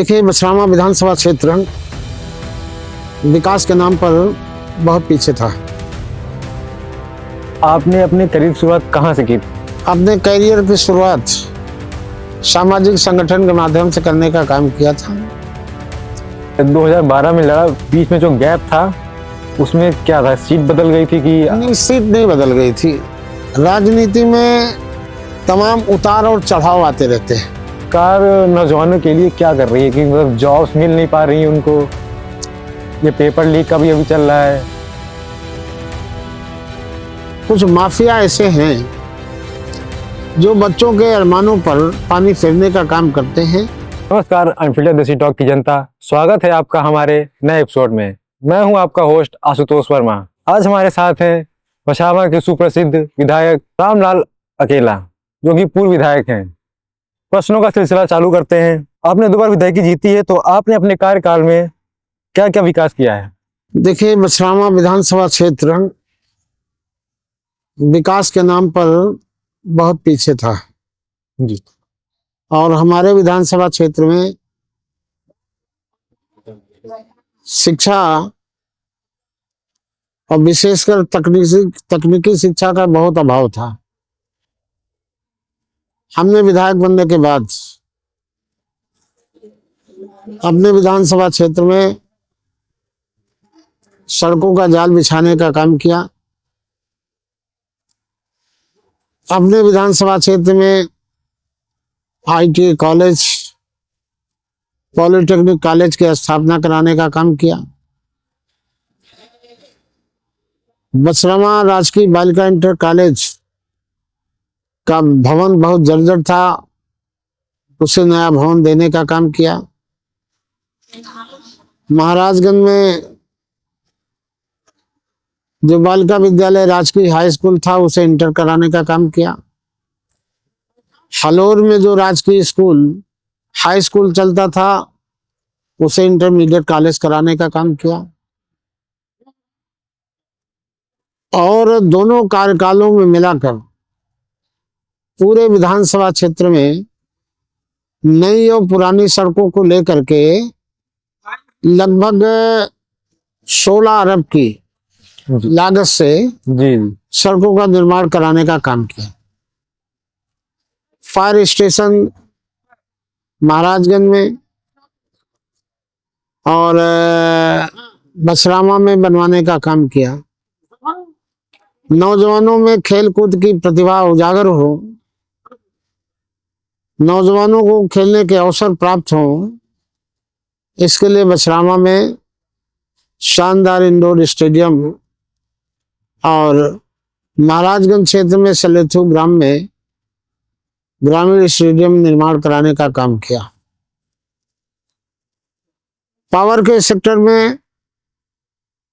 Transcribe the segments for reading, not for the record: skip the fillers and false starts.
देखिए, बछरामा विधानसभा क्षेत्र विकास के नाम पर बहुत पीछे था। आपने अपने करियर की शुरुआत कहाँ से की? अपने करियर की शुरुआत सामाजिक संगठन के माध्यम से करने का काम किया था। 2012 में लड़ा, बीच में जो गैप था उसमें क्या था? सीट बदल गई थी कि नहीं, सीट नहीं बदल गई थी। राजनीति में तमाम उतार और चढ़ाव आते रहते हैं। सरकार नौजवानों के लिए क्या कर रही है कि मतलब जॉब्स मिल नहीं पा रही उनको? ये पेपर लीक का भी अभी चल रहा है। कुछ माफिया ऐसे हैं जो बच्चों के अरमानों पर पानी फेरने का काम करते हैं। नमस्कार अनफिल्टर्ड देसी टॉक की जनता, स्वागत है आपका हमारे नए एपिसोड में। मैं हूं आपका होस्ट आशुतोष वर्मा। आज हमारे साथ हैं बछरामा के सुप्रसिद्ध विधायक रामलाल अकेला, जो कि पूर्व विधायक हैं। प्रश्नों का सिलसिला चालू करते हैं। आपने 2 बार विधायकी जीती है, तो आपने अपने कार्यकाल में क्या क्या विकास किया है? देखिए, बछरामा विधानसभा क्षेत्र विकास के नाम पर बहुत पीछे था जी। और हमारे विधानसभा क्षेत्र में शिक्षा और विशेषकर तकनीकी शिक्षा का बहुत अभाव था। हमने विधायक बनने के बाद अपने विधानसभा क्षेत्र में सड़कों का जाल बिछाने का काम किया। अपने विधानसभा क्षेत्र में आईटीआई कॉलेज, पॉलिटेक्निक कॉलेज की स्थापना कराने का काम किया। बछरामा राजकीय बालिका इंटर कॉलेज का भवन बहुत जर्जर था, उसे नया भवन देने का काम किया। महाराजगंज में जो बालिका विद्यालय राजकीय हाई स्कूल था, उसे इंटर कराने का काम किया। हलोर में जो राजकीय स्कूल हाई स्कूल चलता था, उसे इंटरमीडिएट कॉलेज कराने का काम किया। और दोनों कार्यकालों में मिलाकर पूरे विधानसभा क्षेत्र में नई और पुरानी सड़कों को लेकर के लगभग 16 अरब की लागत से जी। सड़कों का निर्माण कराने का काम किया। फायर स्टेशन महाराजगंज में और बछरामा में बनवाने का काम किया। नौजवानों में खेलकूद की प्रतिभा उजागर हो, नौजवानों को खेलने के अवसर प्राप्त हो, इसके लिए बछरामा में शानदार इंडोर स्टेडियम और महाराजगंज क्षेत्र में सलेथू ग्राम में ग्रामीण स्टेडियम निर्माण कराने का काम किया। पावर के सेक्टर में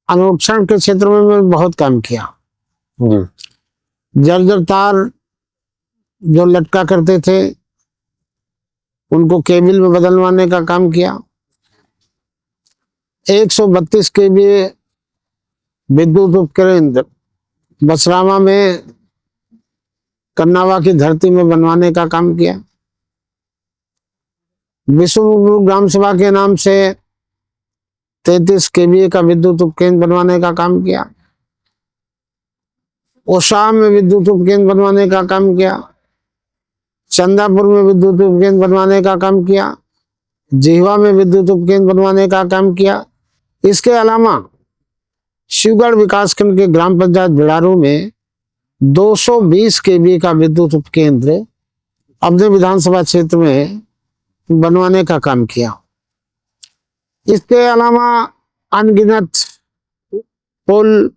अनुरक्षण के क्षेत्र में मैं बहुत काम किया। जर्जर तार जो लटका करते थे, उनको केबल में बदलवाने का काम किया। 132 केवीए विद्युत उपकरण बछरामा में कन्नावा की धरती में बनवाने का काम किया। विष्णुपुर ग्राम सभा के नाम से 33 केवीए का विद्युत उपकेंद्र बनवाने का काम किया। ओसा में विद्युत उपकेंद्र बनवाने का काम किया। चंदापुर में विद्युत उपकेंद्र बनवाने का काम किया। जिहवा में विद्युत उपकेंद्र बनवाने का काम किया। इसके अलावा शिवगढ़ विकासखंड के ग्राम पंचायत बिड़ारू में 220 केवी का विद्युत उपकेंद्र अपने विधानसभा क्षेत्र में बनवाने का काम किया। इसके अलावा अनगिनत पुल,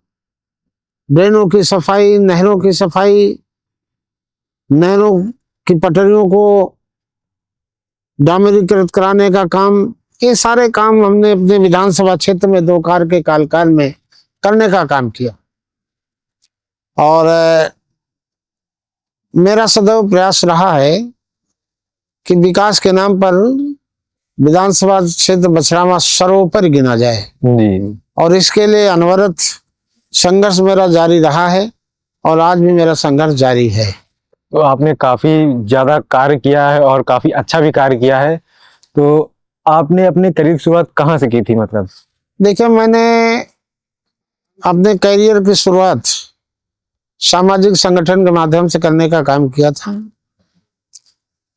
ड्रेनों की सफाई, नहरों की सफाई, नहरों की पटरियों को डामरीकृत कराने का काम, ये सारे काम हमने अपने विधानसभा क्षेत्र में 2 कार्य के कार्यकाल में करने का काम किया। और मेरा सदैव प्रयास रहा है कि विकास के नाम पर विधानसभा क्षेत्र बछरामा सर्वोपरि गिना जाए जी। और इसके लिए अनवरत संघर्ष मेरा जारी रहा है और आज भी मेरा संघर्ष जारी है। तो आपने काफी ज्यादा कार्य किया है और काफी अच्छा भी कार्य किया है। तो आपने अपने करियर की शुरुआत कहाँ से की थी मतलब? देखिए, मैंने अपने करियर की शुरुआत सामाजिक संगठन के माध्यम से करने का काम किया था।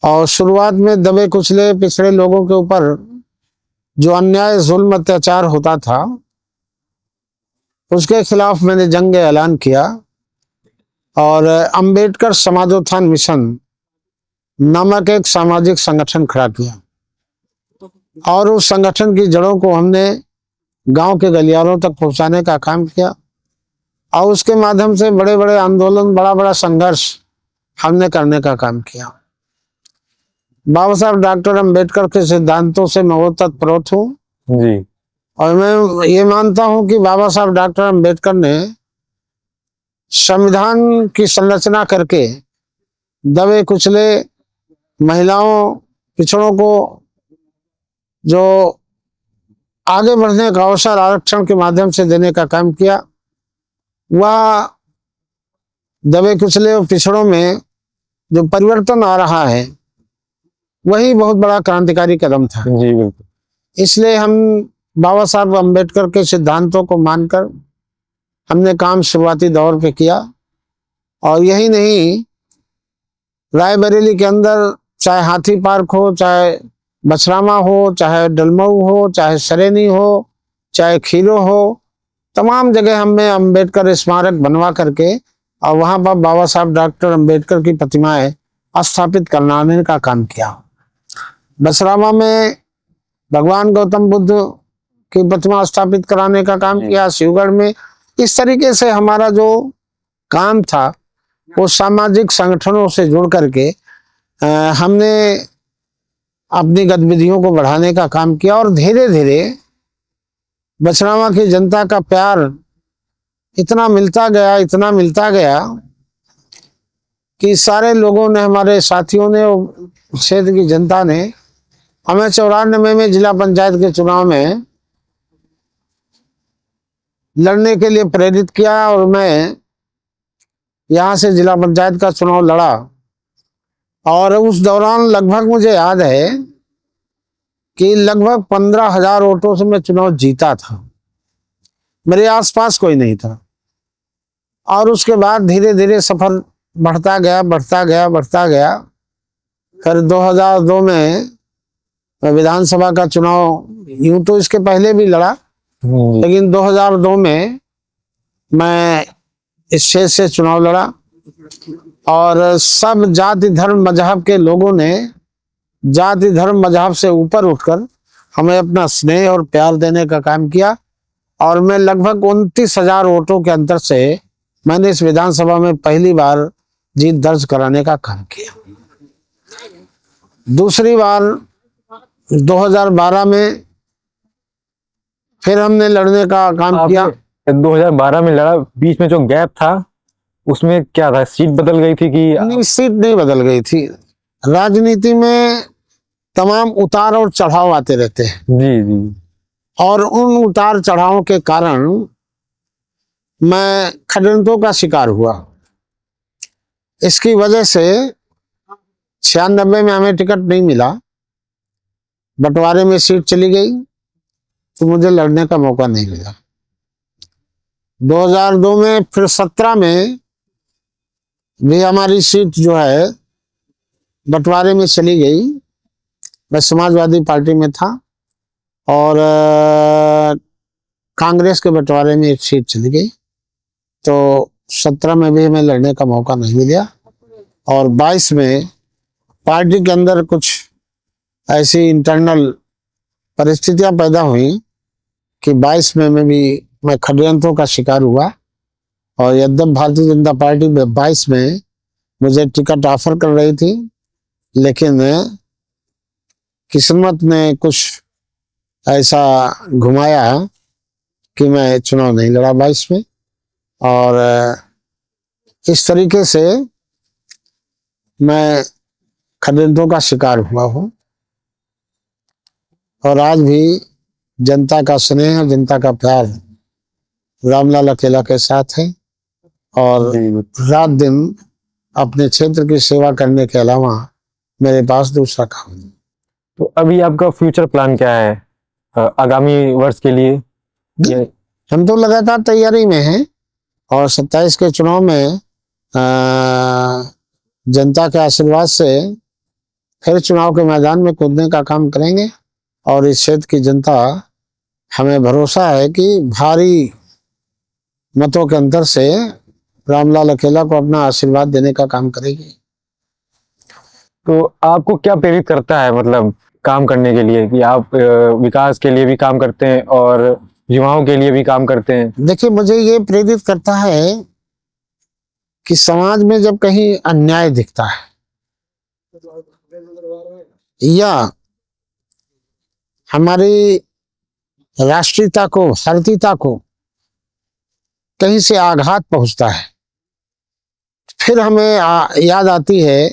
और शुरुआत में दबे कुचले पिछड़े लोगों के ऊपर जो अन्याय जुल्म अत्याचार होता था, उसके खिलाफ मैंने जंग ऐलान किया और अंबेडकर समाजोत्थान मिशन नामक एक सामाजिक संगठन खड़ा किया। और उस संगठन की जड़ों को हमने गांव के गलियारों तक पहुंचाने का काम किया और उसके माध्यम से बड़े बड़े आंदोलन, बड़ा बड़ा संघर्ष हमने करने का काम किया। बाबा साहब डॉक्टर अंबेडकर के सिद्धांतों से मैं ओतप्रोत हूँ जी। और मैं ये मानता हूँ कि बाबा साहब डॉक्टर अंबेडकर ने संविधान की संरचना करके दबे कुचले महिलाओं, पिछड़ों को जो आगे बढ़ने का अवसर आरक्षण के माध्यम से देने का काम किया, वह दबे कुचले और पिछड़ों में जो परिवर्तन आ रहा है, वही बहुत बड़ा क्रांतिकारी कदम था। जी बिल्कुल। इसलिए हम बाबा साहब अम्बेडकर के सिद्धांतों को मानकर हमने काम शुरुआती दौर पे किया। और यही नहीं, रायबरेली के अंदर चाहे हाथी पार्क हो, चाहे बछरामा हो, चाहे डलमऊ हो, चाहे सरेनी हो, चाहे खीरो हो, तमाम जगह हमने अम्बेडकर स्मारक बनवा करके और वहां पर बाबा साहब डॉक्टर अम्बेडकर की प्रतिमाएं स्थापित कराने का काम किया। बछरामा में भगवान गौतम बुद्ध की प्रतिमा स्थापित कराने का काम किया, शिवगढ़ में। इस तरीके से हमारा जो काम था वो सामाजिक संगठनों से जुड़ करके हमने अपनी गतिविधियों को बढ़ाने का काम किया। और धीरे धीरे बछरावा की जनता का प्यार इतना मिलता गया, इतना मिलता गया कि सारे लोगों ने, हमारे साथियों ने, क्षेत्र की जनता ने हमें 94 में जिला पंचायत के चुनाव में लड़ने के लिए प्रेरित किया और मैं यहाँ से जिला पंचायत का चुनाव लड़ा। और उस दौरान लगभग मुझे याद है कि लगभग 15,000 वोटों से मैं चुनाव जीता था। मेरे आसपास कोई नहीं था। और उसके बाद धीरे धीरे सफर बढ़ता गया, बढ़ता गया, बढ़ता गया। फिर 2002 में मैं विधानसभा का चुनाव, यूं तो इसके पहले भी लड़ा, लेकिन 2002 में मैं इस क्षेत्र से चुनाव लड़ा। और सब जाति धर्म मजहब के लोगों ने जाति धर्म मजहब से ऊपर उठकर हमें अपना स्नेह और प्यार देने का काम किया। और मैं लगभग 29,000 वोटों के अंतर से मैंने इस विधानसभा में पहली बार जीत दर्ज कराने का काम किया। दूसरी बार 2012 में फिर हमने लड़ने का काम किया। 2012 में लड़ा, बीच में जो गैप था उसमें क्या था? सीट बदल गई थी कि? नहीं, सीट नहीं बदल गई थी। राजनीति में तमाम उतार और चढ़ाव आते रहते हैं। जी जी। और उन उतार चढ़ावों के कारण मैं षड्यंत्रों का शिकार हुआ। इसकी वजह से 96 में हमें टिकट नहीं मिला, बंटवारे में सीट चली गई, तो मुझे लड़ने का मौका नहीं मिला। 2002 में फिर 17 में भी हमारी सीट जो है बंटवारे में चली गई। मैं समाजवादी पार्टी में था और कांग्रेस के बंटवारे में एक सीट चली गई, तो 17 में भी हमें लड़ने का मौका नहीं मिला। और 22 में पार्टी के अंदर कुछ ऐसी इंटरनल परिस्थितियां पैदा हुई कि 22 में मैं षड्यंत्रों का शिकार हुआ। और यद्यप भारतीय जनता पार्टी 22 में मुझे टिकट ऑफर कर रही थी, लेकिन किस्मत ने कुछ ऐसा घुमाया कि मैं चुनाव नहीं लड़ा 22 में। और इस तरीके से मैं षड्यंत्रों का शिकार हुआ हूँ। और आज भी जनता का स्नेह, जनता का प्यार रामलाल अकेला के साथ है। और रात दिन अपने क्षेत्र की सेवा करने के अलावा मेरे पास दूसरा काम नहीं। तो अभी आपका फ्यूचर प्लान क्या है आगामी वर्ष के लिए? ये हम तो लगातार तैयारी में हैं और 27 के चुनाव में जनता के आशीर्वाद से फिर चुनाव के मैदान में कूदने का काम करेंगे। और इस क्षेत्र की जनता, हमें भरोसा है कि भारी मतों के अंतर से रामलाल अकेला को अपना आशीर्वाद देने का काम करेगी। तो आपको क्या प्रेरित करता है मतलब काम करने के लिए, कि आप विकास के लिए भी काम करते हैं और युवाओं के लिए भी काम करते हैं? देखिए, मुझे ये प्रेरित करता है कि समाज में जब कहीं अन्याय दिखता है या हमारी राष्ट्रीयता को, भारतीयता को कहीं से आघात पहुंचता है, फिर हमें याद आती है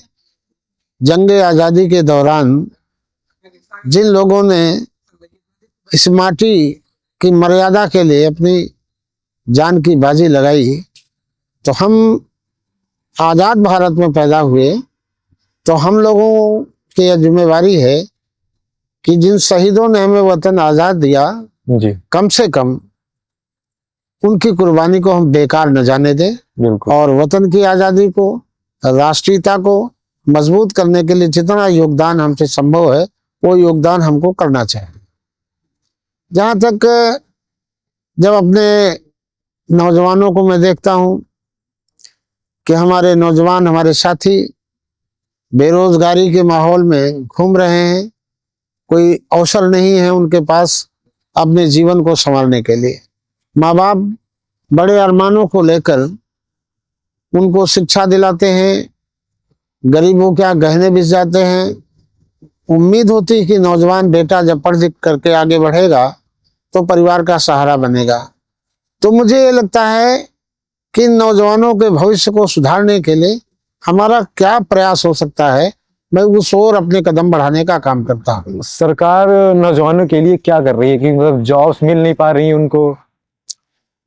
जंग आजादी के दौरान जिन लोगों ने इस माटी की मर्यादा के लिए अपनी जान की बाजी लगाई। तो हम आजाद भारत में पैदा हुए, तो हम लोगों की यह जिम्मेवारी है कि जिन शहीदों ने हमें वतन आजाद दिया, जी कम से कम उनकी कुर्बानी को हम बेकार न जाने दें। बिल्कुल। और वतन की आजादी को, राष्ट्रीयता को मजबूत करने के लिए जितना योगदान हमसे संभव है वो योगदान हमको करना चाहिए। जहाँ तक जब अपने नौजवानों को मैं देखता हूँ कि हमारे नौजवान, हमारे साथी बेरोजगारी के माहौल में घूम रहे हैं, कोई अवसर नहीं है उनके पास अपने जीवन को संवारने के लिए। माँ बाप बड़े अरमानों को लेकर उनको शिक्षा दिलाते हैं, गरीबों के गहने बिछ जाते हैं। उम्मीद होती है कि नौजवान बेटा जब पढ़ लिख करके आगे बढ़ेगा तो परिवार का सहारा बनेगा। तो मुझे ये लगता है कि नौजवानों के भविष्य को सुधारने के लिए हमारा क्या प्रयास हो सकता है, मैं उस ओर अपने कदम बढ़ाने का काम करता हूँ। सरकार नौजवानों के लिए क्या कर रही है कि मतलब जॉब्स मिल नहीं पा रही उनको?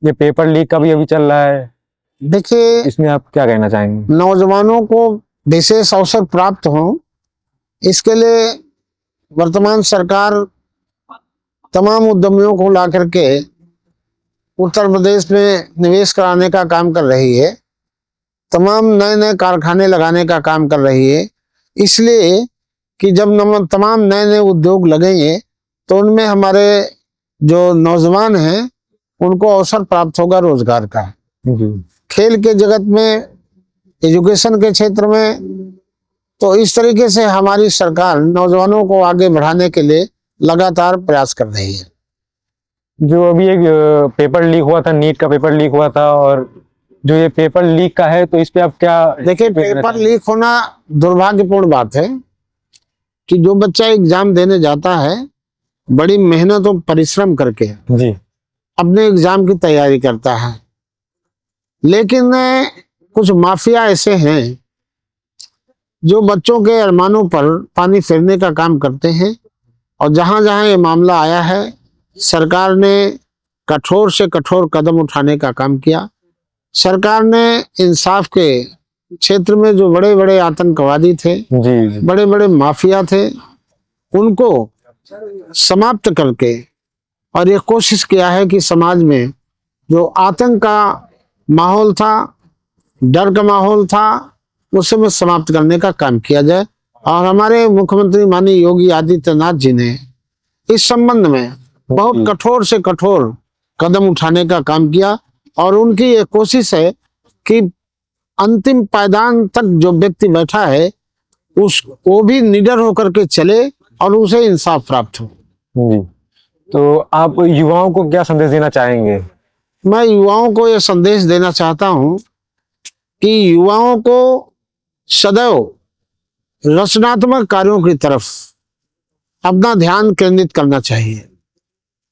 ये पेपर लीक का भी अभी चल रहा है, देखिए, इसमें आप क्या कहना चाहेंगे? नौजवानों को विशेष अवसर प्राप्त हो, इसके लिए वर्तमान सरकार तमाम उद्यमियों को ला करके उत्तर प्रदेश में निवेश कराने का काम कर रही है, तमाम नए नए कारखाने लगाने का काम कर रही है। इसलिए कि जब तमाम नए नए उद्योग लगेंगे तो उनमें हमारे जो नौजवान हैं उनको अवसर प्राप्त होगा रोजगार का। जी खेल के जगत में, एजुकेशन के क्षेत्र में, तो इस तरीके से हमारी सरकार नौजवानों को आगे बढ़ाने के लिए लगातार प्रयास कर रही है। जो अभी एक पेपर लीक हुआ था, नीट का पेपर लीक हुआ था, और जो ये पेपर लीक का है, तो इस पे आप क्या? देखिए, पेपर लीक होना दुर्भाग्यपूर्ण बात है कि जो बच्चा एग्जाम देने जाता है बड़ी मेहनत और परिश्रम करके जी अपने एग्जाम की तैयारी करता है, लेकिन कुछ माफिया ऐसे हैं जो बच्चों के अरमानों पर पानी फेरने का काम करते हैं। और जहां जहां ये मामला आया है, सरकार ने कठोर से कठोर कदम उठाने का काम किया। सरकार ने इंसाफ के क्षेत्र में जो बड़े बड़े आतंकवादी थे, जी बड़े बड़े माफिया थे, उनको समाप्त करके और ये कोशिश किया है कि समाज में जो आतंक का माहौल था, डर का माहौल था, उसे में समाप्त करने का काम किया जाए। और हमारे मुख्यमंत्री माननीय योगी आदित्यनाथ जी ने इस संबंध में बहुत कठोर से कठोर कदम उठाने का काम किया। और उनकी ये कोशिश है कि अंतिम पायदान तक जो व्यक्ति बैठा है वो भी निडर होकर के चले और उसे इंसाफ प्राप्त हो। जी। तो आप युवाओं को क्या संदेश देना चाहेंगे? मैं युवाओं को यह संदेश देना चाहता हूं कि युवाओं को सदैव रचनात्मक कार्यों की तरफ अपना ध्यान केंद्रित करना चाहिए।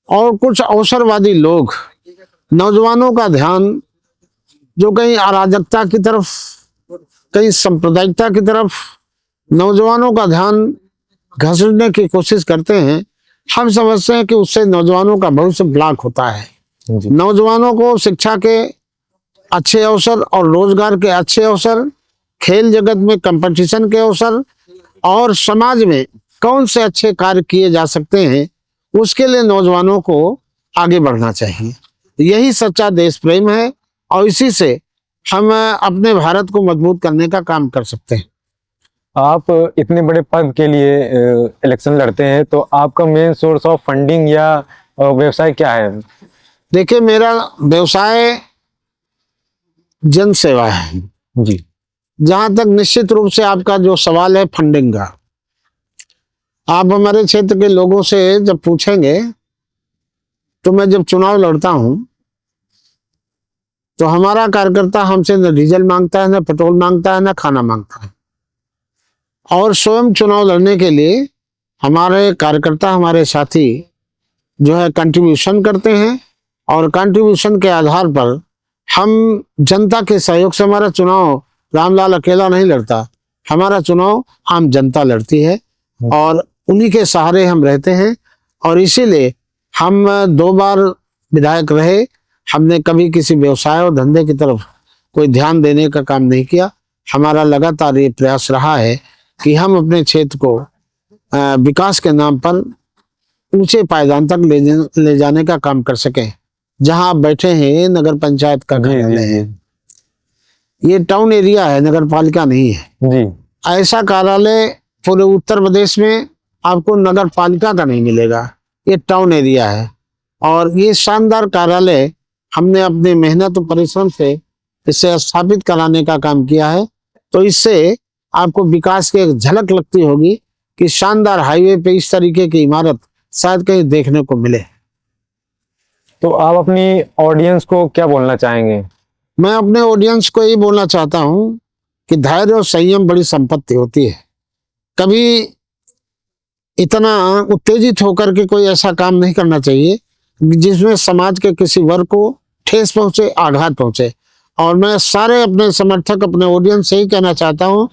और कुछ अवसरवादी लोग नौजवानों का ध्यान जो कहीं अराजकता की तरफ, कहीं सांप्रदायिकता की तरफ नौजवानों का ध्यान घसीटने की कोशिश करते हैं, हम समझते हैं कि उससे नौजवानों का भविष्य ब्लॉक होता है। नौजवानों को शिक्षा के अच्छे अवसर और रोजगार के अच्छे अवसर, खेल जगत में कंपटीशन के अवसर और समाज में कौन से अच्छे कार्य किए जा सकते हैं, उसके लिए नौजवानों को आगे बढ़ना चाहिए। यही सच्चा देश प्रेम है और इसी से हम अपने भारत को मजबूत करने का काम कर सकते हैं। आप इतने बड़े पद के लिए इलेक्शन लड़ते हैं, तो आपका मेन सोर्स ऑफ फंडिंग या व्यवसाय क्या है? देखिए, मेरा व्यवसाय जन सेवा है जी। जहां तक निश्चित रूप से आपका जो सवाल है फंडिंग का, आप हमारे क्षेत्र के लोगों से जब पूछेंगे तो मैं जब चुनाव लड़ता हूं तो हमारा कार्यकर्ता हमसे न डीजल मांगता है, न पेट्रोल मांगता है, न खाना मांगता है। और स्वयं चुनाव लड़ने के लिए हमारे कार्यकर्ता, हमारे साथी जो है कंट्रीब्यूशन करते हैं और कंट्रीब्यूशन के आधार पर हम जनता के सहयोग से, हमारा चुनाव रामलाल अकेला नहीं लड़ता, हमारा चुनाव आम जनता लड़ती है और उन्हीं के सहारे हम रहते हैं। और इसीलिए हम 2 बार विधायक रहे, हमने कभी किसी व्यवसाय और धंधे की तरफ कोई ध्यान देने का काम नहीं किया। हमारा लगातार ये प्रयास रहा है कि हम अपने क्षेत्र को विकास के नाम पर ऊंचे पायदान तक ले जाने का काम कर सकें। जहां आप बैठे हैं, नगर पंचायत का कार्यालय है, ये टाउन एरिया है, नगर पालिका नहीं है जी। ऐसा कार्यालय पूरे उत्तर प्रदेश में आपको नगर पालिका का नहीं मिलेगा, ये टाउन एरिया है। और ये शानदार कार्यालय हमने अपने मेहनत और परिश्रम से इसे स्थापित कराने का काम किया है। तो इससे आपको विकास की एक झलक लगती होगी कि शानदार हाईवे पे इस तरीके की इमारत शायद कहीं देखने को मिले। तो आप अपनी ऑडियंस को क्या बोलना चाहेंगे? मैं अपने ऑडियंस को यही बोलना चाहता हूं कि धैर्य और संयम बड़ी संपत्ति होती है। कभी इतना उत्तेजित होकर के कोई ऐसा काम नहीं करना चाहिए जिसमें समाज के किसी वर्ग को ठेस पहुंचे, आघात पहुंचे। और मैं सारे अपने समर्थक, अपने ऑडियंस से ही कहना चाहता हूं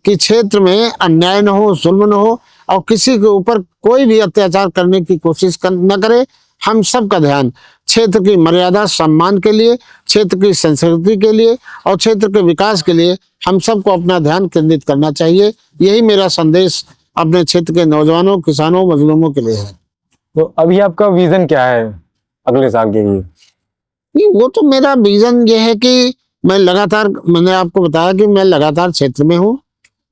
कि क्षेत्र में अन्याय न हो, जुल्म न हो और किसी के ऊपर कोई भी अत्याचार करने की कोशिश न करे। हम सबका ध्यान क्षेत्र की मर्यादा सम्मान के लिए, क्षेत्र की संस्कृति के लिए और क्षेत्र के विकास के लिए हम सबको अपना ध्यान केंद्रित करना चाहिए। यही मेरा संदेश अपने क्षेत्र के नौजवानों, किसानों, मजलूमों के लिए है। तो अभी आपका विजन क्या है अगले साल के लिए? नहीं, वो तो मेरा विजन ये है कि मैं लगातार, मैंने आपको बताया कि मैं लगातार क्षेत्र में हूँ,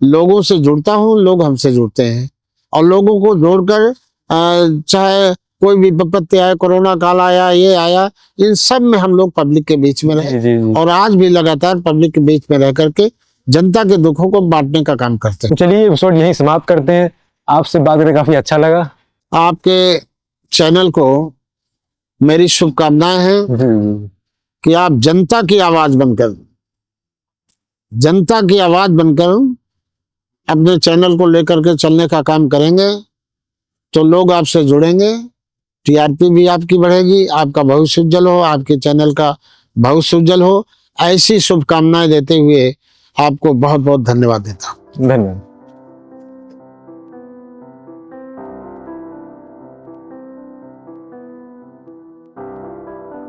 लोगों से जुड़ता हूँ, लोग हमसे जुड़ते हैं और लोगों को जोड़कर चाहे कोई भी विपत्ति आए, कोरोना काल आया, ये आया, इन सब में हम लोग पब्लिक के बीच में रहे। जी। और आज भी लगातार पब्लिक के बीच में रह करके जनता के दुखों को बांटने का काम करते हैं। तो चलिए एपिसोड यहीं समाप्त करते हैं। आपसे बात करके काफी अच्छा लगा। आपके चैनल को मेरी शुभकामनाएं हैं कि आप जनता की आवाज बनकर अपने चैनल को लेकर के चलने का काम करेंगे तो लोग आपसे जुड़ेंगे, टीआरपी भी आपकी बढ़ेगी, आपका भविष्य उज्जवल हो, आपके चैनल का भविष्य उज्जवल हो। ऐसी शुभकामनाएं देते हुए आपको बहुत बहुत धन्यवाद देता हूँ। धन्यवाद।